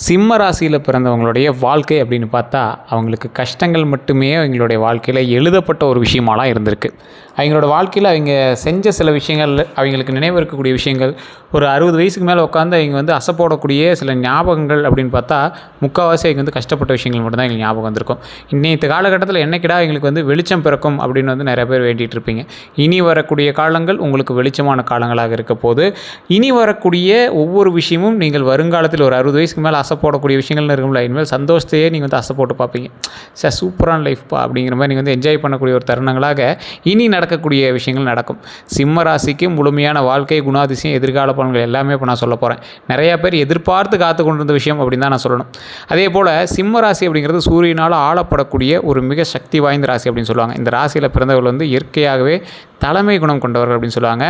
சிம்ம ராசியில் பிறந்தவங்களுடைய வாழ்க்கை அப்படின்னு பார்த்தா அவங்களுக்கு கஷ்டங்கள் மட்டுமே அவங்களுடைய வாழ்க்கையில் எழுதப்பட்ட ஒரு விஷயமாலாம் இருந்திருக்கு. அவங்களோட வாழ்க்கையில் அவங்க செஞ்ச சில விஷயங்கள், அவங்களுக்கு நினைவு இருக்கக்கூடிய விஷயங்கள், ஒரு 60 வயசுக்கு மேலே உட்காந்து அவங்க வந்து அசைப்போடக்கூடிய சில ஞாபகங்கள் அப்படின்னு பார்த்தா முக்கால்வாசி அவங்க வந்து கஷ்டப்பட்ட விஷயங்கள் மட்டும்தான் எங்களுக்கு ஞாபகம் வந்திருக்கும். இன்னைக்கு காலகட்டத்தில் என்னைக்கிடா எங்களுக்கு வந்து வெளிச்சம் பிறக்கும் அப்படின்னு வந்து நிறைய பேர் வேண்டிகிட்டு இருப்பீங்க. இனி வரக்கூடிய காலங்கள் உங்களுக்கு வெளிச்சமான காலங்களாக இருக்க போது. இனி வரக்கூடிய ஒவ்வொரு விஷயமும் நீங்கள் வருங்காலத்தில் ஒரு 60 வயசுக்கு மேலே அசை போடக்கூடிய விஷயங்கள்னு இருக்கும்ல, இனிமேல் சந்தோஷத்தையே நீங்கள் வந்து அசை போட்டு பார்ப்பீங்க. சார் சூப்பரான லைஃப்பா அப்படிங்கிற மாதிரி நீங்கள் வந்து என்ஜாய் பண்ணக்கூடிய ஒரு தருணங்களாக இனி நடக்கக்கூடிய விஷயங்கள் நடக்கும். சிம்ம ராசிக்கு முழுமையான வாழ்க்கை, குணாதிசயம், எதிர்கால பலன்கள் எல்லாமே இப்போ நான் சொல்ல போகிறேன். நிறையா பேர் எதிர்பார்த்து காத்து கொண்டிருந்த விஷயம் அப்படின்னு தான் நான் சொல்லணும். அதே போல் சிம்ம ராசி அப்படிங்கிறது சூரியனால் ஆளப்படக்கூடிய ஒரு மிக சக்தி வாய்ந்த ராசி அப்படின்னு சொல்லுவாங்க. இந்த ராசியில் பிறந்தவர்கள் வந்து இயற்கையாகவே தலைமை குணம் கொண்டவர்கள் அப்படின்னு சொல்லுவாங்க.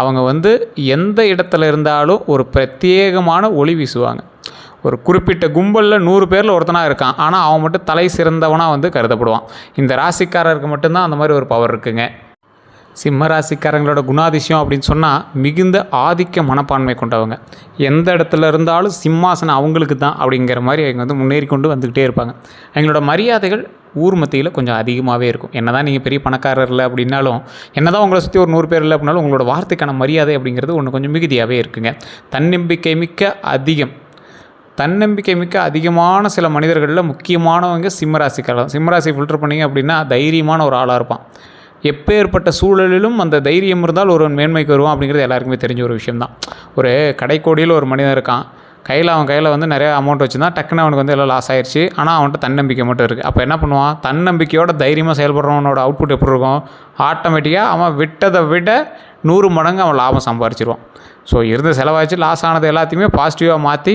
அவங்க வந்து எந்த இடத்துல இருந்தாலும் ஒரு பிரத்யேகமான ஒளி வீசுவாங்க. ஒரு குறிப்பிட்ட கும்பலில் 100 பேரில் ஒருத்தனாக இருக்கான், ஆனால் அவன் மட்டும் தலை சிறந்தவனாக வந்து கருதப்படுவான். இந்த ராசிக்காரருக்கு மட்டும்தான் அந்த மாதிரி ஒரு பவர் இருக்குங்க. சிம்ம ராசிக்காரங்களோட குணாதிசயம் அப்படின்னு சொன்னால் மிகுந்த ஆதிக்க மனப்பான்மை கொண்டவங்க. எந்த இடத்துல இருந்தாலும் சிம்மாசனம் அவங்களுக்கு தான் அப்படிங்கிற மாதிரி அவங்க வந்து முன்னேறி கொண்டு வந்துக்கிட்டே இருப்பாங்க. அவங்களோட மரியாதைகள் ஊர் மத்தியில் கொஞ்சம் அதிகமாகவே இருக்கும். என்ன தான் நீங்கள் பெரிய பணக்காரர் இல்லை அப்படின்னாலும், என்ன தான் உங்களை சுற்றி ஒரு 100 பேர் இல்லை அப்படின்னாலும் உங்களோட வார்த்தைக்கான மரியாதை அப்படிங்கிறது ஒன்று கொஞ்சம் மிகுதியாகவே இருக்குங்க. தன்னம்பிக்கை மிக்க அதிகமான சில மனிதர்களில் முக்கியமானவங்க சிம்மராசிக்காரர். சிம்மராசி ஃபில்டர் பண்ணிங்க அப்படின்னா தைரியமான ஒரு ஆளாக இருப்பான். எப்பேற்பட்ட சூழலிலும் அந்த தைரியம் இருந்தால் ஒருவன் மேன்மைக்கு வருவான் அப்படிங்கிறது எல்லாருக்குமே தெரிஞ்ச ஒரு விஷயம்தான். ஒரு கடைக்கோடியில் ஒரு மனிதன் இருக்கான், அவன் கையில் வந்து நிறைய அமௌண்ட் வச்சுருந்தான், டக்குன்னு அவனுக்கு வந்து எல்லாம் லாஸ் ஆயிடுச்சு. ஆனால் அவன்கிட்ட தன்னம்பிக்கை மட்டும் இருக்குது. அப்போ என்ன பண்ணுவான்? தன்னம்பிக்கையோட தைரியமாக செயல்படுறவனோட அவுட்புட் எப்படி இருக்கும்? ஆட்டோமேட்டிக்காக அவன் விட்டதை விட 100 மடங்கு அவன் லாபம் சம்பாரிச்சிருவான். ஸோ இருந்த செலவாச்சு லாஸ் ஆனது எல்லாத்தையுமே பாசிட்டிவாக மாற்றி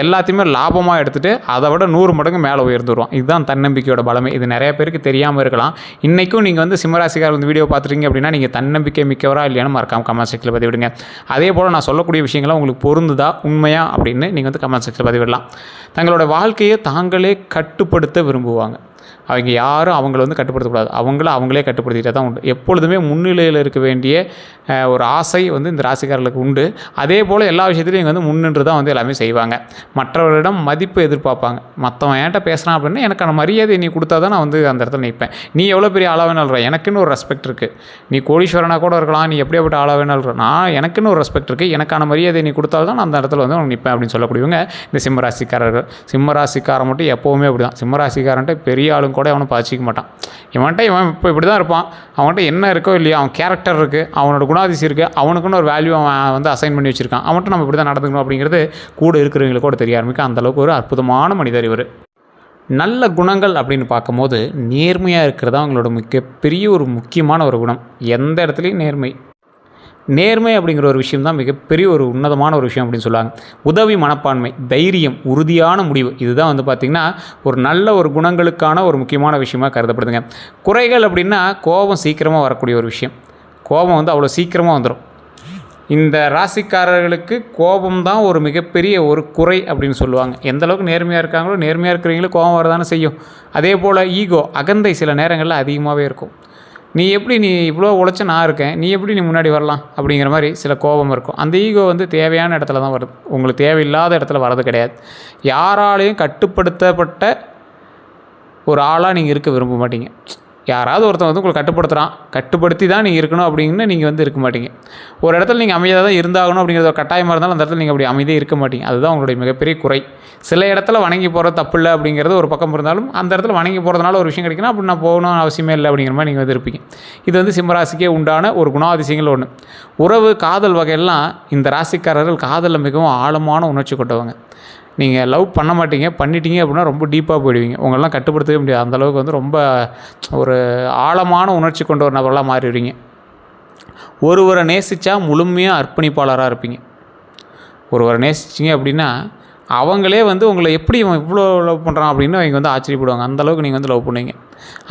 எல்லாத்தையுமே லாபமாக எடுத்துகிட்டு அதை விட 100 மடங்கு மேலே உயர்ந்துருவான். இதுதான் தன்னம்பிக்கையோட பலமே. இது நிறைய பேருக்கு தெரியாமல் இருக்கலாம். இன்றைக்கும் நீங்கள் வந்து சிம்மராசிக்காரர் வந்து வீடியோ பார்த்துருக்கீங்க அப்படின்னா நீங்கள் தன்னம்பிக்கை மிக்கவரா இல்லையானு மறக்காமல் கமெண்ட் செக்ஷனில் பதிவிடுங்க. அதே போல் நான் சொல்லக்கூடிய விஷயங்கள்லாம் உங்களுக்கு பொருந்துதா, உண்மையா அப்படின்னு நீங்கள் வந்து கமெண்ட் செக்ஷனில் பதிவிடலாம். தங்களோட வாழ்க்கையை தாங்களே கட்டுப்படுத்த விரும்புவாங்க. அவங்க யாரும் அவங்கள வந்து கட்டுப்படுத்தக்கூடாது, அவங்களே கட்டுப்படுத்திகிட்டே தான் உண்டு. எப்பொழுதுமே முன்னிலையில் இருக்க வேண்டிய ஒரு ஆசை வந்து இந்த ராசிக்காரர்களுக்கு உண்டு. அதே போல் எல்லா விஷயத்துலையும் இங்கே வந்து முன்னின்று தான் வந்து எல்லாமே செய்வாங்க. மற்றவர்களிடம் மதிப்பு எதிர்பார்ப்பாங்க. மற்றவன் என்கிட்ட பேசுகிறான் அப்படின்னா எனக்கான மரியாதை நீ கொடுத்தா தான் நான் வந்து அந்த இடத்துல நிற்பேன். நீ எவ்வளோ பெரிய ஆளாக வேணாலும், எனக்குன்னு ஒரு ரெஸ்பெக்ட் இருக்குது. நீ கோடீஸ்வரனாக கூட இருக்கலாம், நீ எப்படியாப்பட்ட ஆளாக வேணாலும், நான் எனக்குன்னு ஒரு ரெஸ்பெக்ட் இருக்குது, எனக்கான மரியாதை நீ கொடுத்தால் தான் நான் அந்த இடத்துல வந்து நிற்பேன் அப்படின்னு சொல்லக்கூடியவங்க இந்த சிம்மராசிக்காரர்கள். சிம்மராசிக்காரன் மட்டும் எப்போவுமே அப்படி தான். சிம்மராசிக்காரன்ட்டு பெரிய ஆளுங்க கூட அவனை பாதிச்சிக்க மாட்டான். இவன் இப்போ இப்படி தான் இருப்பான். அவன்கிட்ட என்ன இருக்கோ இல்லையா, அவன் கேரக்டர் இருக்குது, அவனோட குணாதிசயம் இருக்குது, அவனுக்குன்னு ஒரு வேல்யூ அவன் வந்து அசைன் பண்ணி வச்சுருக்கான். அவன்கிட்ட நம்ம இப்படி தான் நடந்துக்கணும் அப்படிங்கிறது கூட இருக்கிறவங்களுக்கு கூட தெரிய ஆரம்பிக்கும். அந்தளவுக்கு ஒரு அற்புதமான மனிதர் இவர். நல்ல குணங்கள் அப்படின்னு பார்க்கும்போது நேர்மையாக இருக்கிறது அவங்களோட மிகப்பெரிய ஒரு முக்கியமான ஒரு குணம். எந்த இடத்துலையும் நேர்மை அப்படிங்கிற ஒரு விஷயம் தான் மிகப்பெரிய ஒரு உன்னதமான ஒரு விஷயம் அப்படின்னு சொல்லுவாங்க. உதவி மனப்பான்மை, தைரியம், உறுதியான முடிவு, இதுதான் வந்து பார்த்திங்கன்னா ஒரு நல்ல ஒரு குணங்களுக்கான ஒரு முக்கியமான விஷயமாக கருதப்படுதுங்க. குறைகள் அப்படின்னா கோபம் சீக்கிரமாக வரக்கூடிய ஒரு விஷயம். கோபம் வந்து அவ்வளோ சீக்கிரமாக வந்துடும். இந்த ராசிக்காரர்களுக்கு கோபம் தான் ஒரு மிகப்பெரிய ஒரு குறை அப்படின்னு சொல்லுவாங்க. எந்தளவுக்கு நேர்மையாக இருக்காங்களோ, நேர்மையாக இருக்கிறவங்களும் கோபம் வரதானே செய்யும். அதே போல் ஈகோ, அகந்தை சில நேரங்களில் அதிகமாகவே இருக்கும். நீ இவ்வளோ உழைச்ச நான் இருக்கேன், நீ முன்னாடி வரலாம் அப்படிங்கிற மாதிரி சில கோபம் இருக்கும். அந்த ஈகோ வந்து தேவையான இடத்துல தான் வருது, உங்களுக்கு தேவையில்லாத இடத்துல வர்றது கிடையாது. யாராலையும் கட்டுப்படுத்தப்பட்ட ஒரு ஆளாக நீங்கள் இருக்க விரும்ப மாட்டீங்க. யாராவது ஒருத்தன் வந்து உங்களை கட்டுப்படுத்தி தான் நீங்கள் இருக்கணும் அப்படின்னு நீங்கள் வந்து இருக்க மாட்டீங்க. ஒரு இடத்துல நீங்கள் அமைதியாக தான் இருந்தாகணும் அப்படிங்கிறது ஒரு கட்டாயமாக இருந்தாலும் அந்த இடத்துல நீங்கள் அப்படி அமைதியாக இருக்க மாட்டீங்க. அதுதான் உங்களுடைய மிகப்பெரிய குறை. சில இடத்துல வணங்கி போகிறது தப்பு இல்லை அப்படிங்கிறது ஒரு பக்கம் இருந்தாலும், அந்த இடத்துல வணங்கி போகிறதுனால ஒரு விஷயம் கிடைக்கணும், அப்படி நான் போகணும் அவசியமே இல்லை அப்படிங்கிற மாதிரி நீங்கள் வந்து இருப்பீங்க. இது வந்து சிம்மராசிக்கே உண்டான ஒரு குணாதிசயங்கள் ஒன்று. உறவு, காதல் வகையெல்லாம் இந்த ராசிக்காரர்கள் காதலில் மிகவும் ஆழமான உணர்ச்சி கொண்டவங்க. நீங்கள் லவ் பண்ண மாட்டீங்க, பண்ணிட்டீங்க அப்படின்னா ரொம்ப டீப்பாக போயிடுவீங்க. உங்களெலாம் கட்டுப்படுத்தவே முடியாது. அந்தளவுக்கு வந்து ரொம்ப ஒரு ஆழமான உணர்ச்சி கொண்ட ஒரு நபரெலாம் மாறிடுவீங்க. ஒருவரை நேசித்தா முழுமையாக அர்ப்பணிப்பாளராக இருப்பீங்க. ஒருவரை நேசிச்சிங்க அப்படின்னா அவங்களே வந்து உங்களை எப்படி இவன் இவ்வளோ லவ் பண்ணுறான் அப்படின்னு அவங்க வந்து ஆச்சரியப்படுவாங்க. அந்தளவுக்கு நீங்கள் வந்து லவ் பண்ணுவீங்க.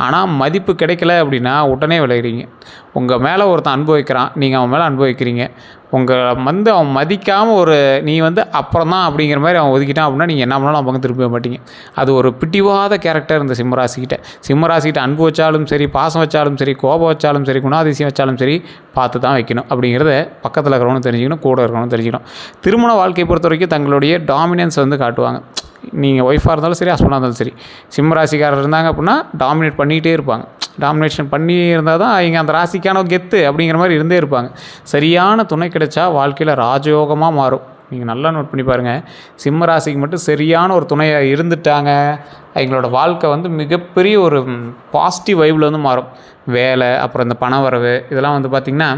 ஆனால் மதிப்பு கிடைக்கல அப்படின்னா உடனே விளையிறீங்க. உங்கள் மேலே ஒருத்தன் அனுபவிக்கிறான், நீங்கள் அவன் மேலே அனுபவிக்கிறீங்க. உங்களை வந்து அவன் மதிக்காமல் நீ வந்து அப்புறம் தான் அப்படிங்கிற மாதிரி அவன் ஒதுக்கிட்டான் அப்படின்னா நீங்கள் என்ன பண்ணாலும் அவங்க திரும்ப மாட்டீங்க. அது ஒரு பிடிவாத கேரக்டர் இந்த சிம்மராசிக்கிட்ட அன்பு வச்சாலும் சரி, பாசம் வச்சாலும் சரி, கோபம் வச்சாலும் சரி, குணாதிசயம் வச்சாலும் சரி பார்த்து தான் வைக்கணும் அப்படிங்கிறத பக்கத்தில் இருக்கிறவனும் தெரிஞ்சுக்கணும், கூட இருக்கிறவனும் தெரிஞ்சுக்கணும். திருமண வாழ்க்கையை பொறுத்த வரைக்கும் தங்களுடைய டாமினன்ஸ் வந்து காட்டுவாங்க. நீங்கள் ஒய்ஃபாக இருந்தாலும் சரி, ஹஸ்பண்டாக இருந்தாலும் சரி, சிம்ம ராசிக்காரர் இருந்தாங்க அப்படின்னா டாமினேட் பண்ணிகிட்டே இருப்பாங்க. டாமினேஷன் பண்ணி இருந்தால் தான் இங்கே அந்த ராசிக்கான கெத்து அப்படிங்கிற மாதிரி இருந்தே இருப்பாங்க. சரியான துணை கிடைச்சா வாழ்க்கையில் ராஜயோகமாக மாறும். நீங்கள் நல்லா நோட் பண்ணி பாருங்கள், சிம்ம ராசிக்கு மட்டும் சரியான ஒரு துணையாக இருந்துட்டாங்க, எங்களோட வாழ்க்கை வந்து மிகப்பெரிய ஒரு பாசிட்டிவ் வைபில் வந்து மாறும். வேலை, அப்புறம் இந்த பண வரவு, இதெல்லாம் வந்து பார்த்திங்கன்னா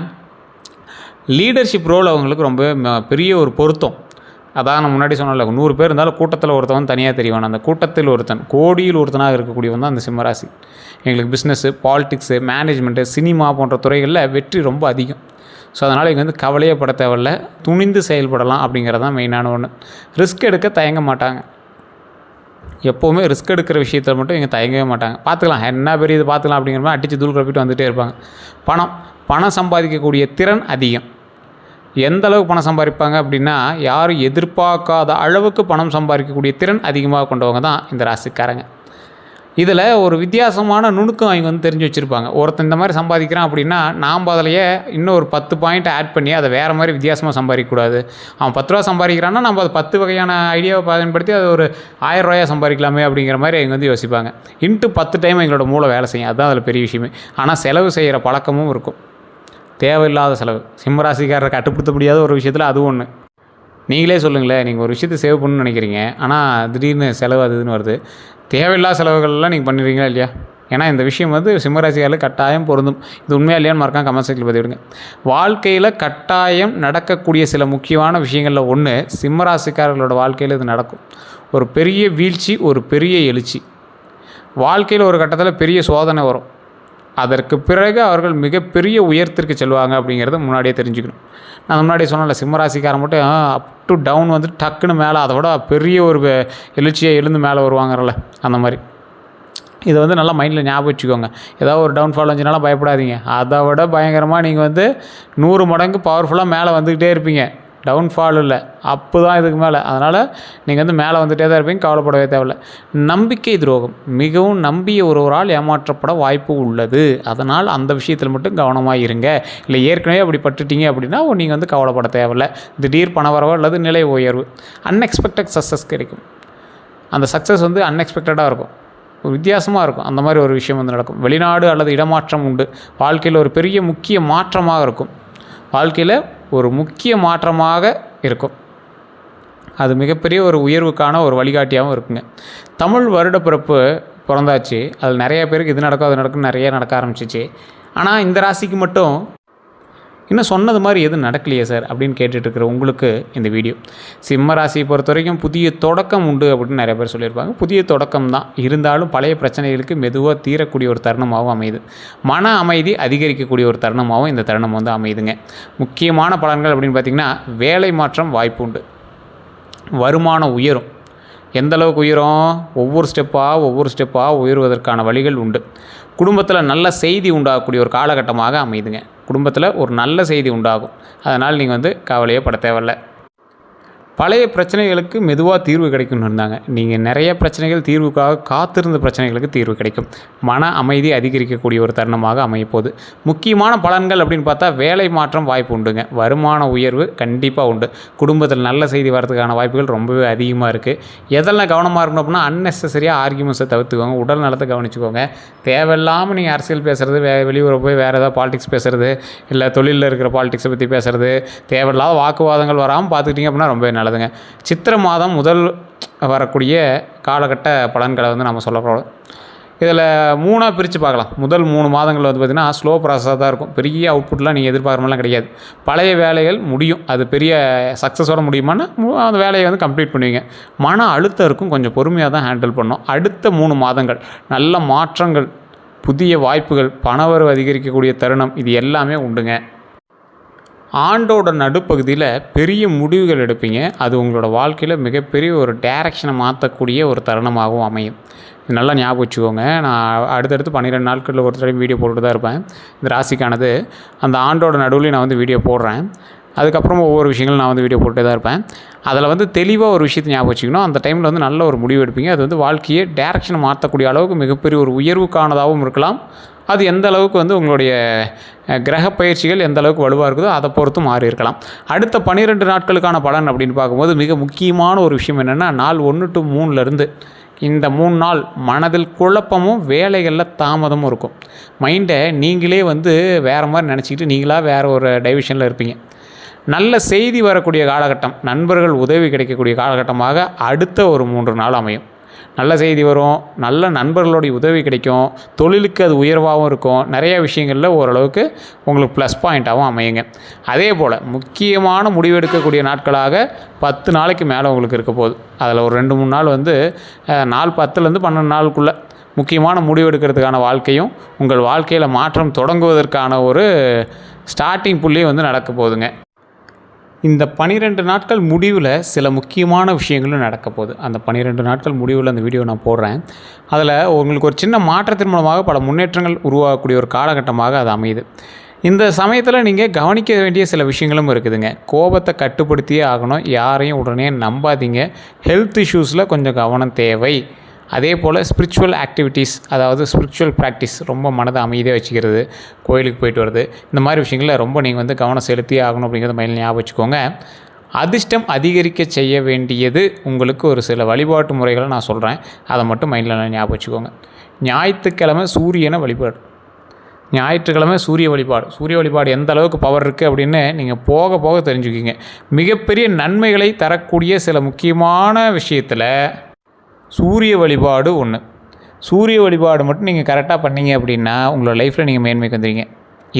லீடர்ஷிப் ரோல் அவங்களுக்கு ரொம்ப பெரிய ஒரு பொருத்தம். அதான் நான் முன்னாடி சொன்னல, 100 பேர் இருந்தாலும் கூட்டத்தில் ஒருத்தவன் தனியாக தெரியவன். அந்த கூட்டத்தில் ஒருத்தன், கோடியில் ஒருத்தனாக இருக்கக்கூடியவன் தான் அந்த சிம்மராசி. எங்களுக்கு பிஸ்னஸ்ஸு, பாலிடிக்ஸு, மேனேஜ்மெண்ட்டு, சினிமா போன்ற துறைகளில் வெற்றி ரொம்ப அதிகம். ஸோ அதனால் இங்கே வந்து கவலையே பட தேவையில்ல, துணிந்து செயல்படலாம் அப்படிங்கிறது தான் மெயினான ஒன்று. ரிஸ்க் எடுக்க தயங்க மாட்டாங்க. எப்போவுமே ரிஸ்க் எடுக்கிற விஷயத்தில் மட்டும் இங்கே தயங்கவே மாட்டாங்க. பார்த்துக்கலாம், என்ன பெரிய இது பார்த்துக்கலாம் அப்படிங்கிற மாதிரி அடித்து தூள் கிளப்பிட்டு வந்துகிட்டே இருப்பாங்க. பணம் சம்பாதிக்கக்கூடிய திறன் அதிகம். எந்த அளவுக்கு பணம் சம்பாதிப்பாங்க அப்படின்னா, யாரும் எதிர்பார்க்காத அளவுக்கு பணம் சம்பாதிக்கக்கூடிய திறன் அதிகமாக கொண்டவங்க தான் இந்த ராசிக்காரங்க. இதில் ஒரு வித்தியாசமான நுணுக்கம் அவங்க வந்து தெரிஞ்சு வச்சுருப்பாங்க. ஒருத்தன் இந்த மாதிரி சம்பாதிக்கிறான் அப்படின்னா, நாம் அதிலையே இன்னும் ஒரு 10 பாயிண்ட் ஆட் பண்ணி அதை வேறு மாதிரி வித்தியாசமாக சம்பாதிக்கக்கூடாது. அவன் 10 ரூபா சம்பாதிக்கிறான்னா நம்ம அது 10 வகையான ஐடியாவை பயன்படுத்தி அது ஒரு 1000 ரூபாயா சம்பாதிக்கலாமே அப்படிங்கிற மாதிரி அவங்க வந்து யோசிப்பாங்க. இன்ட்டு 10 டைம் எங்களோட மூளை வேலை செய்யும். அதுதான் அதில் பெரிய விஷயமே. ஆனால் செலவு செய்கிற பழக்கமும் இருக்கும், தேவையில்லாத செலவு. சிம்மராசிக்காரரை கட்டுப்படுத்த முடியாத ஒரு விஷயத்தில் அது ஒன்று. நீங்களே சொல்லுங்களேன், நீங்கள் ஒரு விஷயத்தை சேவ் பண்ணணும்னு நினைக்கிறீங்க, ஆனால் திடீர்னு செலவு அதுன்னு வருது. தேவையில்லாத செலவுகள்லாம் நீங்கள் பண்ணிடுறீங்களா இல்லையா? ஏன்னா இந்த விஷயம் வந்து சிம்மராசிக்காரர்களுக்கு கட்டாயம் பொருந்தும். இது உண்மையாக இல்லையான்னு மறக்காம கமெண்ட் செக்ஷனில் பதிவிடுங்க. வாழ்க்கையில் கட்டாயம் நடக்கக்கூடிய சில முக்கியமான விஷயங்களில் ஒன்று, சிம்மராசிக்காரர்களோட வாழ்க்கையில் இது நடக்கும். ஒரு பெரிய வீழ்ச்சி, ஒரு பெரிய எழுச்சி. வாழ்க்கையில் ஒரு கட்டத்தில் பெரிய சோதனை வரும். அதற்கு பிறகு அவர்கள் மிகப்பெரிய உயரத்திற்கு செல்வாங்க அப்படிங்கிறத முன்னாடியே தெரிஞ்சுக்கணும். நான் முன்னாடியே சொன்னல, சிம்மராசிக்காரன் மட்டும் அப் டு டவுன் வந்து டக்குன்னு மேலே, அதை விட பெரிய ஒரு எழுச்சியாக எழுந்து மேலே வருவாங்கல்ல, அந்த மாதிரி. இதை வந்து நல்லா மைண்டில் ஞாபகம் வச்சுக்கோங்க. ஏதாவது ஒரு டவுன்ஃபால் வந்துச்சுனாலும் பயப்படாதீங்க. அதை விட பயங்கரமாக நீங்கள் வந்து 100 மடங்கு பவர்ஃபுல்லாக மேலே வந்துக்கிட்டே இருப்பீங்க. டவுன்ஃபால் இல்லை, அப்பு தான் இதுக்கு மேலே. அதனால் நீங்கள் வந்து மேலே வந்துகிட்டே தான் இருப்பீங்க, கவலைப்படவே தேவையில்லை. நம்பிக்கை துரோகம், மிகவும் நம்பிய ஒருவரால் ஏமாற்றப்பட வாய்ப்பு உள்ளது. அதனால் அந்த விஷயத்தில் மட்டும் கவனமாக இருங்க. இல்லை ஏற்கனவே அப்படி பட்டுட்டீங்க அப்படின்னா நீங்கள் வந்து கவலைப்பட தேவையில்லை. திடீர் பணவரவோ அல்லது நிலை உயர்வு, அன்எக்ஸ்பெக்டட் சக்ஸஸ் கிடைக்கும். அந்த சக்ஸஸ் வந்து அன்எக்ஸ்பெக்டடாக இருக்கும், ஒரு வித்தியாசமாக இருக்கும். அந்த மாதிரி ஒரு விஷயம் வந்து நடக்கும். வெளிநாடு அல்லது இடமாற்றம் உண்டு. வாழ்க்கையில் ஒரு பெரிய முக்கிய மாற்றமாக இருக்கும். வாழ்க்கையில் ஒரு முக்கிய மாற்றமாக இருக்கும். அது மிகப்பெரிய ஒரு உயர்வுக்கான ஒரு வழிகாட்டியாகவும் இருக்குங்க. தமிழ் வருடப்பிறப்பு பிறந்தாச்சு, அதில் நிறைய பேருக்கு இது நடக்கும் அது நடக்கும் நிறைய நடக்க ஆரம்பிச்சிச்சு. ஆனால் இந்த ராசிக்கு மட்டும் இன்னும் சொன்னது மாதிரி எதுவும் நடக்கலையே சார் அப்படின்னு கேட்டுட்ருக்கிற உங்களுக்கு இந்த வீடியோ. சிம்ம ராசியை பொறுத்த வரைக்கும் புதிய தொடக்கம் உண்டு அப்படின்னு நிறைய பேர் சொல்லியிருப்பாங்க. புதிய தொடக்கம் தான், இருந்தாலும் பழைய பிரச்சனைகளுக்கு மெதுவாக தீரக்கூடிய ஒரு தருணமாகவும் அமையுது. மன அமைதி அதிகரிக்கக்கூடிய ஒரு தருணமாகவும் இந்த தருணம் வந்து அமையுதுங்க. முக்கியமான பலன்கள் அப்படின்னு பார்த்திங்கன்னா, வேலை மாற்றம் வாய்ப்பு உண்டு, வருமானம் உயரும். எந்த அளவுக்கு உயரும்? ஒவ்வொரு ஸ்டெப்பாக உயர்வதற்கான வழிகள் உண்டு. குடும்பத்தில் நல்ல செய்தி உண்டாகக்கூடிய ஒரு காலகட்டமாக அமையுதுங்க. குடும்பத்தில் ஒரு நல்ல செய்தி உண்டாகும். அதனால் நீங்கள் வந்து கவலையே பட தேவையில்லை. பழைய பிரச்சனைகளுக்கு மெதுவாக தீர்வு கிடைக்கும்னு இருந்தாங்க. நீங்கள் நிறைய பிரச்சனைகள் தீர்வுக்காக காத்திருந்த பிரச்சனைகளுக்கு தீர்வு கிடைக்கும். மன அமைதி அதிகரிக்கக்கூடிய ஒரு தருணமாக அமையப்போகுது. முக்கியமான பலன்கள் அப்படின்னு பார்த்தா, வேலை மாற்றம் வாய்ப்பு உண்டுங்க. வருமான உயர்வு கண்டிப்பாக உண்டு. குடும்பத்தில் நல்ல செய்தி வரதுக்கான வாய்ப்புகள் ரொம்பவே அதிகமாக இருக்குது. எதெல்லாம் கவனமாக இருக்கணும் அப்படின்னா, அன்னெசரியாக ஆர்கியூமெண்ட்ஸை தவிர்த்துக்கோங்க. உடல் நலத்தை கவனிச்சுக்கோங்க. தேவையில்லாமல் நீங்கள் அரசியல் பேசுகிறது, வெளியூரை போய் வேறு ஏதாவது பாலிடிக்ஸ் பேசுகிறது, இல்லை தொழிலில் இருக்கிற பாலிடிக்ஸை பற்றி பேசுகிறது, தேவையில்லாத வாக்குவாதங்கள் வராமல் பார்த்துக்கிட்டிங்க அப்படின்னா ரொம்ப நல்லதுங்க. சித்திரை மாதம் முதல் வரக்கூடிய காலகட்ட பலன்களை வந்து நம்ம சொல்ல போகிறோம். இதில் 3ஆக பிரித்து பார்க்கலாம். முதல் 3 மாதங்கள் வந்து பார்த்திங்கன்னா ஸ்லோ ப்ராசஸாக தான் இருக்கும். பெரிய அவுட்புட்லாம் நீங்கள் எதிர்பார்க்குறமெல்லாம் கிடையாது. பழைய வேலைகள் முடியும், அது பெரிய சக்ஸஸோட முடியுமானா அந்த வேலையை வந்து கம்ப்ளீட் பண்ணுவீங்க. மன அழுத்தம் இருக்கும், கொஞ்சம் பொறுமையாக தான் ஹேண்டில் பண்ணணும். அடுத்த 3 மாதங்கள் நல்ல மாற்றங்கள், புதிய வாய்ப்புகள், பணவரவு அதிகரிக்கக்கூடிய தருணம், இது எல்லாமே உண்டுங்க. ஆண்டோட நடுப்பகுதியில் பெரிய முடிவுகள் எடுப்பீங்க. அது உங்களோட வாழ்க்கையில் மிகப்பெரிய ஒரு டைரக்ஷனை மாற்றக்கூடிய ஒரு தருணமாகவும் அமையும். இது நல்லா ஞாபகம் வச்சுக்கோங்க. நான் அடுத்தடுத்து 12 நாட்களில் ஒரு தடவை வீடியோ போட்டுட்டு தான் இருப்பேன். இந்த ராசிக்கானது அந்த ஆண்டோட நடுவுலையும் நான் வந்து வீடியோ போடுறேன். அதுக்கப்புறம் ஒவ்வொரு விஷயங்களும் நான் வந்து வீடியோ போட்டே தான் இருப்பேன். அதில் வந்து தெளிவாக ஒரு விஷயத்தை ஞாபகம் வச்சுக்கணும். அந்த டைமில் வந்து நல்ல ஒரு முடிவு எடுப்பீங்க. அது வந்து வாழ்க்கையை டைரக்ஷனை மாற்றக்கூடிய அளவுக்கு மிகப்பெரிய ஒரு உயர்வுக்கானதாகவும் இருக்கலாம். அது எந்த அளவுக்கு வந்து உங்களுடைய கிரக பயிற்சிகள் எந்த அளவுக்கு வலுவாக இருக்குதோ அதை பொறுத்து மாறி இருக்கலாம். அடுத்த 12 நாட்களுக்கான பலன் அப்படின்னு பார்க்கும்போது மிக முக்கியமான ஒரு விஷயம் என்னென்னா, நாள் 1 to 3லேருந்து இந்த 3 நாள் மனதில் குழப்பமும் வேலைகளில் தாமதமும் இருக்கும். மைண்டை நீங்களே வந்து வேறு மாதிரி நினச்சிக்கிட்டு நீங்களாக வேறு ஒரு டைவிஷனில் இருப்பீங்க. நல்ல செய்தி வரக்கூடிய காலகட்டம், நண்பர்கள் உதவி கிடைக்கக்கூடிய காலகட்டமாக அடுத்த ஒரு 3 நாள் அமையும். நல்ல செய்தி வரும், நல்ல நண்பர்களுடைய உதவி கிடைக்கும், தொழிலுக்கு அது உயர்வாகவும் இருக்கும், நிறைய விஷயங்களில் ஓரளவுக்கு உங்களுக்கு ப்ளஸ் பாயிண்ட்டாகவும் அமையுங்க. அதே போல் முக்கியமான முடிவெடுக்கக்கூடிய நாட்களாக 10 நாளைக்கு மேலே உங்களுக்கு இருக்க போகுது. அதில் ஒரு 2-3 நாள் வந்து நாள் 10லேருந்து 12 நாளுக்குள்ளே முக்கியமான முடிவெடுக்கிறதுக்கான வாழ்க்கையும் உங்கள் வாழ்க்கையில் மாற்றம் தொடங்குவதற்கான ஒரு ஸ்டார்டிங் புள்ளியும் வந்து நடக்க போகுதுங்க. இந்த 12 நாட்கள் முடிவில் சில முக்கியமான விஷயங்களும் நடக்க போகுது. அந்த 12 நாட்கள் முடிவில் அந்த வீடியோ நான் போடுறேன். அதில் உங்களுக்கு ஒரு சின்ன மாற்றத்தின் மூலமாக பல முன்னேற்றங்கள் உருவாகக்கூடிய ஒரு காலகட்டமாக அது அமையுது. இந்த சமயத்தில் நீங்கள் கவனிக்க வேண்டிய சில விஷயங்களும் இருக்குதுங்க. கோபத்தை கட்டுப்படுத்தியே ஆகணும். யாரையும் உடனே நம்பாதீங்க. ஹெல்த் இஷ்யூஸில் கொஞ்சம் கவனம் தேவை. அதே போல் ஸ்பிரிச்சுவல் ஆக்டிவிட்டீஸ், அதாவது ஸ்பிரிச்சுவல் ப்ராக்டிஸ், ரொம்ப மனதை அமைதியாக வச்சுக்கிறது, கோயிலுக்கு போயிட்டு வருது, இந்த மாதிரி விஷயங்களில் ரொம்ப நீங்கள் வந்து கவனம் செலுத்தியே ஆகணும் அப்படிங்கிறத மைண்டில் ஞாபகம் வச்சுக்கோங்க. அதிர்ஷ்டம் அதிகரிக்க செய்ய வேண்டியது உங்களுக்கு ஒரு சில வழிபாட்டு முறைகளை நான் சொல்கிறேன். அதை மட்டும் மைண்டில் ஞாபகம் வச்சுக்கோங்க. ஞாயிற்றுக்கிழமை சூரியனை வழிபாடு, ஞாயிற்றுக்கிழமை சூரிய வழிபாடு. சூரிய வழிபாடு எந்த அளவுக்கு பவர் இருக்குது அப்படின்னு நீங்கள் போக போக தெரிஞ்சுக்கிங்க. மிகப்பெரிய நன்மைகளை தரக்கூடிய சில முக்கியமான விஷயத்தில் சூரிய வழிபாடு ஒன்று. சூரிய வழிபாடு மட்டும் நீங்கள் கரெக்டாக பண்ணிங்க அப்படின்னா உங்களோட லைஃப்பில் நீங்கள் மேன்மைக்கு வந்துடுவீங்க.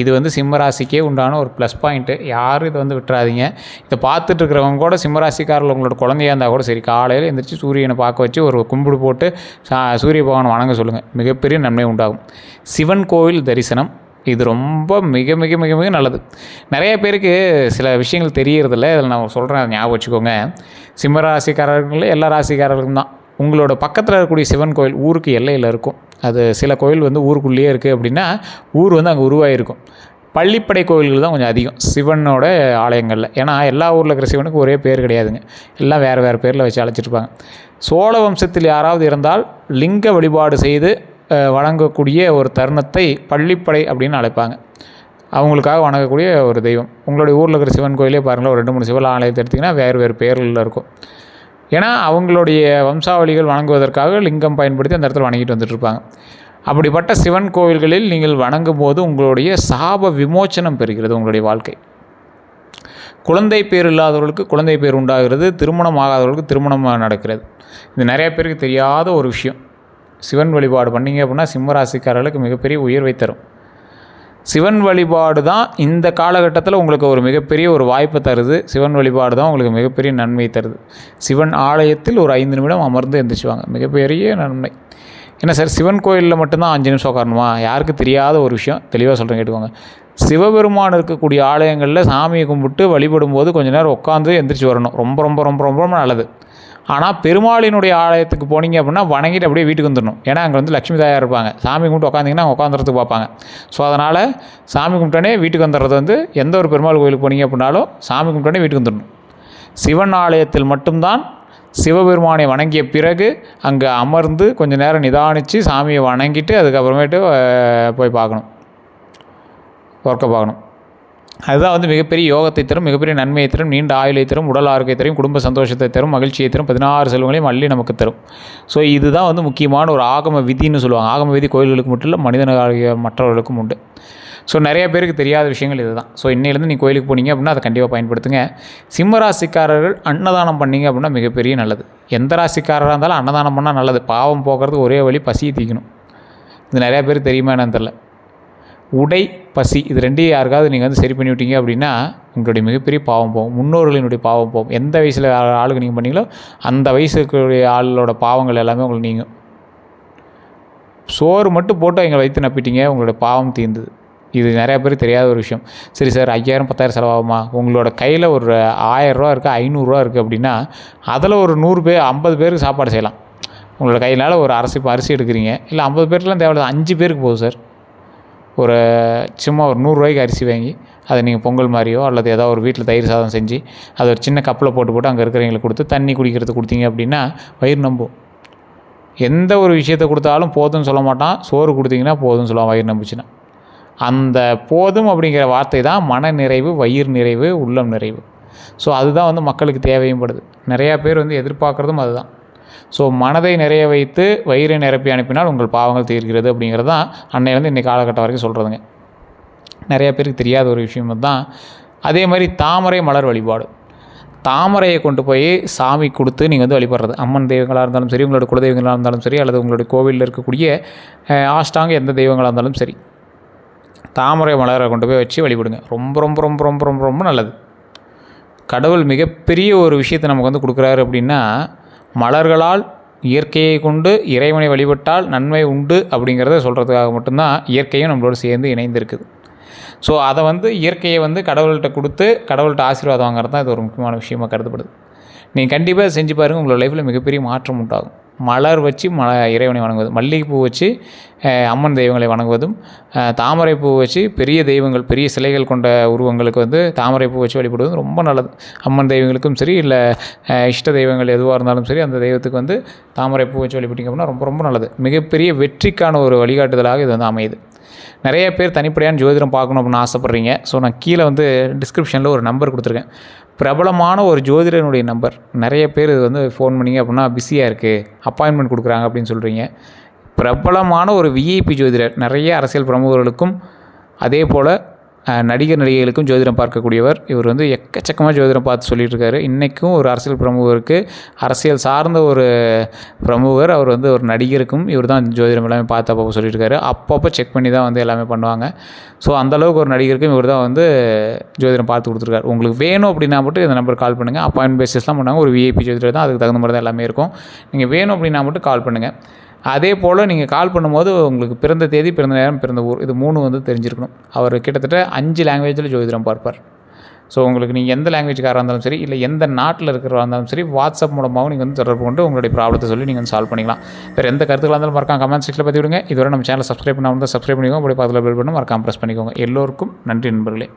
இது வந்து சிம்மராசிக்கே உண்டான ஒரு ப்ளஸ் பாயிண்ட்டு. யாரும் இதை வந்து விட்டுறாதீங்க. இதை பார்த்துட்டு இருக்கிறவங்க கூட சிம்மராசிக்காரில் உங்களோட குழந்தையாக இருந்தால் கூட சரி, காலையில் எழுந்திரிச்சு சூரியனை பார்க்க வச்சு ஒரு கும்பிடு போட்டு சூரிய பகவானை வணங்க சொல்லுங்கள். மிகப்பெரிய நன்மை உண்டாகும். சிவன் கோவில் தரிசனம் இது ரொம்ப மிக மிக மிக மிக நல்லது. நிறைய பேருக்கு சில விஷயங்கள் தெரியறதில்ல. இதில் நான் சொல்கிறேன், அதை ஞாபகம் வச்சுக்கோங்க. சிம்மராசிக்காரர்கள் எல்லா ராசிக்காரர்களும் தான். உங்களோட பக்கத்தில் இருக்கக்கூடிய சிவன் கோயில் ஊருக்கு எல்லையில் இருக்கும். அது சில கோயில் வந்து ஊருக்குள்ளேயே இருக்குது அப்படின்னா ஊர் வந்து அங்கே உருவாகிருக்கும். பள்ளிப்படை கோயில்கள் தான் கொஞ்சம் அதிகம் சிவனோட ஆலயங்களில். ஏன்னா எல்லா ஊரில் இருக்கிற சிவனுக்கு ஒரே பேர் கிடையாதுங்க. எல்லாம் வேறு வேறு பேரில் வச்சு அழைச்சிட்ருப்பாங்க. சோழ வம்சத்தில் யாராவது இருந்தால் லிங்க வழிபாடு செய்து வணங்கக்கூடிய ஒரு தருணத்தை பள்ளிப்படை அப்படின்னு அழைப்பாங்க. அவங்களுக்காக வணங்கக்கூடிய ஒரு தெய்வம். உங்களுடைய ஊரில் இருக்கிற சிவன் கோயிலே பாருங்களேன், ஒரு 2-3 சிவன் ஆலயத்தை எடுத்திங்கன்னா வேறு வேறு பேர்களில் இருக்கும். ஏன்னா அவங்களுடைய வம்சாவளிகள் வணங்குவதற்காக லிங்கம் பயன்படுத்தி அந்த இடத்துல வணங்கிட்டு வந்துட்டுருப்பாங்க. அப்படிப்பட்ட சிவன் கோவில்களில் நீங்கள் வணங்கும் போது உங்களுடைய சாப விமோச்சனம் பெறுகிறது. உங்களுடைய வாழ்க்கை, குழந்தை பேர் இல்லாதவர்களுக்கு குழந்தை பேர் உண்டாகிறது, திருமணம் ஆகாதவர்களுக்கு திருமணம் நடக்கிறது. இது நிறைய பேருக்கு தெரியாத ஒரு விஷயம். சிவன் வழிபாடு பண்ணிங்க அப்படின்னா சிம்மராசிக்காரர்களுக்கு மிகப்பெரிய உயர்வை தரும். சிவன் வழிபாடு தான் இந்த காலகட்டத்தில் உங்களுக்கு ஒரு மிகப்பெரிய ஒரு வாய்ப்பை தருது. சிவன் வழிபாடு தான் உங்களுக்கு மிகப்பெரிய நன்மை தருது. சிவன் ஆலயத்தில் ஒரு 5 நிமிடம் அமர்ந்து எந்திரிச்சுவாங்க, மிகப்பெரிய நன்மை. என்ன சார், சிவன் கோயிலில் மட்டும்தான் 5 நிமிஷம் உட்காரணுமா? யாருக்கு தெரியாத ஒரு விஷயம், தெளிவாக சொல்கிறேன் கேட்டுக்கோங்க. சிவபெருமான் இருக்கக்கூடிய ஆலயங்களில் சாமியை கும்பிட்டு வழிபடும் போது கொஞ்சம் நேரம் உட்காந்து எந்திரிச்சு வரணும். ரொம்ப ரொம்ப ரொம்ப ரொம்ப நல்லது. ஆனால் பெருமாளினுடைய ஆலயத்துக்கு போனீங்க அப்படின்னா வணங்கிட்டு அப்படியே வீட்டுக்கு வந்துடணும். ஏன்னா அங்கே வந்து லட்சுமி தாயார் இருப்பாங்க. சாமி கும்பிட்டு உட்காந்திங்கன்னா அவங்க உட்காந்துறதுக்கு பார்ப்பாங்க. ஸோ அதனால் சாமி கும்பிட்டோன்னே வீட்டுக்கு வந்துடுறது வந்து எந்த ஒரு பெருமாள் கோயிலுக்கு போனீங்க அப்படின்னாலும் சாமி கும்பிட்டோன்னே வீட்டுக்கு வந்துடணும். சிவன் ஆலயத்தில் மட்டும்தான் சிவபெருமானை வணங்கிய பிறகு அங்கே அமர்ந்து கொஞ்சம் நேரம் நிதானித்து சாமியை வணங்கிட்டு அதுக்கப்புறமேட்டு போய் பார்க்கணும், ஒர்க்கை பார்க்கணும். அதுதான் வந்து மிகப்பெரிய யோகத்தை தரும், மிகப்பெரிய நன்மையை தரும், நீண்ட ஆயுளை தரும், உடல் ஆரோக்கியத்தை தரும், குடும்ப சந்தோஷத்தை தரும், மகிழ்ச்சியை தரும், 16 செல்வங்களையும் அள்ளி நமக்கு தரும். ஸோ இதுதான் வந்து முக்கியமான ஒரு ஆகம விதின்னு சொல்லுவாங்க. ஆகம விதி கோயில்களுக்கு மட்டும் இல்லை, மனிதனாகிய மற்றவர்களுக்கும் உண்டு. ஸோ நிறைய பேருக்கு தெரியாத விஷயங்கள் இது தான். ஸோ இன்னையிலேருந்து நீங்கள் கோயிலுக்கு போனீங்க அப்படின்னா அதை கண்டிப்பாக பயன்படுத்துங்க. சிம்ம ராசிக்காரர்கள் அன்னதானம் பண்ணிங்க அப்படின்னா மிகப்பெரிய நல்லது. எந்த ராசிக்காரராக இருந்தாலும் அன்னதானம் பண்ணால் நல்லது. பாவம் போக்குறதுக்கு ஒரே வழி பசியை தீக்கணும். இது நிறையா பேருக்கு தெரியுமா என்னன்னு தெரில. உடை, பசி, இது ரெண்டையும் யாருக்காவது நீங்கள் வந்து சரி பண்ணி விட்டீங்க அப்படின்னா உங்களுடைய மிகப்பெரிய பாவம் போகும். முன்னோர்களினுடைய பாவம் போகும். எந்த வயசில் ஆளுக்கு நீங்கள் பண்ணீங்களோ அந்த வயசுக்குரிய ஆளோட பாவங்கள் எல்லாமே உங்களுக்கு நீங்கும். சோறு மட்டும் போட்டு எங்களை வைத்து நப்பிட்டீங்க, உங்களோட பாவம் தீர்ந்தது. இது நிறையா பேர் தெரியாத ஒரு விஷயம். சரி சார், 5000 10,000 செலவாகுமா? உங்களோட கையில் ஒரு 1000 ரூபா இருக்குது, 500 ரூபா இருக்குது அப்படின்னா அதில் ஒரு 100 பேர் 50 பேருக்கு சாப்பாடு செய்யலாம். உங்களோட கையினால் ஒரு அரிசி எடுக்கிறீங்க, இல்லை 50 பேருக்குலாம் தேவையில்லை, 5 பேருக்கு போகுது சார். ஒரு சும்மா ஒரு 100 ரூபாய்க்கு அரிசி வாங்கி அதை நீங்கள் பொங்கல் மாதிரியோ அல்லது ஏதாவது ஒரு வீட்டில் தயிர் சாதம் செஞ்சு அதை ஒரு சின்ன கப்பில் போட்டு அங்கே இருக்கிறவங்களுக்கு கொடுத்து தண்ணி குடிக்கிறது கொடுத்தீங்க அப்படின்னா வயிறு நம்பும். எந்த ஒரு விஷயத்தை கொடுத்தாலும் போதும்னு சொல்ல மாட்டான். சோறு கொடுத்தீங்கன்னா போதும்னு சொல்லுவான் வயிறு நம்பிச்சுன்னா. அந்த போதும் அப்படிங்கிற வார்த்தை தான் மன நிறைவு, வயிறு நிறைவு, உள்ளம் நிறைவு. ஸோ அதுதான் வந்து மக்களுக்கு தேவையும் படுது. நிறையா பேர் வந்து எதிர்பார்க்குறதும் அதுதான். ஸோ மனதை நிறைய வைத்து வயிறை நிரப்பி அனுப்பினால் உங்கள் பாவங்கள் தீர்க்கிறது அப்படிங்கிறது தான் அன்னையிலேருந்து இன்றைக்கி காலகட்டம் வரைக்கும் சொல்கிறதுங்க. நிறையா பேருக்கு தெரியாத ஒரு விஷயம் தான். அதே மாதிரி தாமரை மலர் வழிபாடு. தாமரையை கொண்டு போய் சாமி கொடுத்து நீங்கள் வந்து வழிபடுறது. அம்மன் தெய்வங்களாக இருந்தாலும் சரி, உங்களோட குலதெய்வங்களாக இருந்தாலும் சரி, அல்லது உங்களுடைய கோவிலில் இருக்கக்கூடிய ஆஷ்டாங்க எந்த தெய்வங்களாக இருந்தாலும் சரி, தாமரை மலரை கொண்டு போய் வச்சு வழிபடுங்க. ரொம்ப ரொம்ப ரொம்ப ரொம்ப ரொம்ப ரொம்ப நல்லது. கடவுள் மிகப்பெரிய ஒரு விஷயத்தை நமக்கு வந்து கொடுக்குறாரு அப்படின்னா, மலர்களால் இயற்கையை கொண்டு இறைவனை வழிபட்டால் நன்மை உண்டு அப்படிங்கிறத சொல்கிறதுக்காக மட்டும்தான் இயற்கையும் நம்மளோட சேர்ந்து இணைந்திருக்குது. ஸோ அதை வந்து இயற்கையை வந்து கடவுள்கிட்ட கொடுத்து கடவுள்கிட்ட ஆசீர்வாதம் வாங்குறது தான் இது ஒரு முக்கியமான விஷயமாக கருதப்படுது. நீங்கள் கண்டிப்பாக செஞ்சு பாருங்கள், உங்களோட லைஃப்பில் மிகப்பெரிய மாற்றம் உண்டாகும். மலர் வச்சு இறைவனை வணங்குவது, மல்லிகைப்பூ வச்சு அம்மன் தெய்வங்களை வணங்குவதும், தாமரைப்பூ வச்சு பெரிய தெய்வங்கள், பெரிய சிலைகள் கொண்ட உருவங்களுக்கு வந்து தாமரைப்பூ வச்சு வழிபடுவதும் ரொம்ப நல்லது. அம்மன் தெய்வங்களுக்கும் சரி, இல்லை இஷ்ட தெய்வங்கள் எதுவாக இருந்தாலும் சரி, அந்த தெய்வத்துக்கு வந்து தாமரைப்பூ வச்சு வழிபட்டிங்க அப்படின்னா ரொம்ப ரொம்ப நல்லது. மிகப்பெரிய வெற்றிக்கான ஒரு வழிகாட்டுதலாக இது வந்து அமையுது. நிறைய பேர் தனிப்படையான ஜோதிடம் பார்க்கணும் அப்படின்னு ஆசைப்பட்றீங்க. ஸோ நான் கீழே வந்து டிஸ்கிரிப்ஷனில் ஒரு நம்பர் கொடுத்துருக்கேன். பிரபலமான ஒரு ஜோதிடனுடைய நம்பர். நிறைய பேர் இது வந்து ஃபோன் பண்ணிங்க அப்படின்னா பிஸியாக இருக்குது, அப்பாயின்மெண்ட் கொடுக்குறாங்க அப்படின்னு சொல்கிறீங்க. பிரபலமான ஒரு விஐபி ஜோதிடர், நிறைய அரசியல் பிரமுகர்களுக்கும் அதே போல் நடிகர் நடிகைகளுக்கும் ஜோதிடம் பார்க்கக்கூடியவர். இவர் வந்து எக்கச்சக்கமாக ஜோதிடம் பார்த்து சொல்லிகிட்ருக்காரு. இன்றைக்கும் ஒரு அரசியல் பிரமுகருக்கு, அரசியல் சார்ந்த ஒரு பிரமுகர், அவர் வந்து ஒரு நடிகருக்கும் இவர் தான் ஜோதிடம் எல்லாமே பார்த்து அப்பப்போ சொல்லியிருக்காரு. அப்பப்போ செக் பண்ணி தான் வந்து எல்லாமே பண்ணுவாங்க. ஸோ அந்தளவுக்கு ஒரு நடிகருக்கும் இவர் தான் வந்து ஜோதிடம் பார்த்து கொடுத்துருக்காரு. உங்களுக்கு வேணும் அப்படின்னா மட்டும் இந்த நம்பருக்கு கால் பண்ணுங்கள். அப்பாயின்மெண்ட் பேசிஸ்லாம் பண்ணாங்க. ஒரு விஐபி ஜோதிடர் தான், அதுக்கு தகுந்த மாதிரி தான் எல்லாமே இருக்கும். நீங்கள் வேணும் அப்படின்னா மட்டும் கால் பண்ணுங்கள். அதே போல் நீங்கள் கால் பண்ணும்போது உங்களுக்கு பிறந்த தேதி, பிறந்த நேரம், பிறந்த ஊர், இது 3 வந்து தெரிஞ்சிருக்கணும். அவர் கிட்டத்தட்ட 5 லாங்குவேஜில் ஜோதிடம் பார்ப்பார். ஸோ உங்களுக்கு நீங்கள் எந்த லாங்குவேஜ்காராக இருந்தாலும் சரி, இல்லை எந்த நாட்டில் இருக்கிறவராக இருந்தாலும் சரி, வாட்ஸ்அப் மூலமாகவும் நீங்கள் வந்து தொடர்பு கொண்டு உங்களுடைய ப்ராப்ளத்தை சொல்லி நீங்கள் வந்து சால்வ் பண்ணிக்கலாம். வேறு எந்த கருத்துக்களாக இருந்தாலும் மறக்காம கமெண்ட் செக்ஷனில் பற்றி விடுங்க. இதுவரை நம்ம சேனலை சப்ஸ்கிரைப் பண்ணாமல் சப்ஸ்கிரைப் பண்ணிக்கோங்க. அப்படியே பக்கத்தில் பெல் பட்டன் மறக்காம ப்ரெஸ் பண்ணிக்கோங்க. எல்லோருக்கும் நன்றி நண்பர்களே.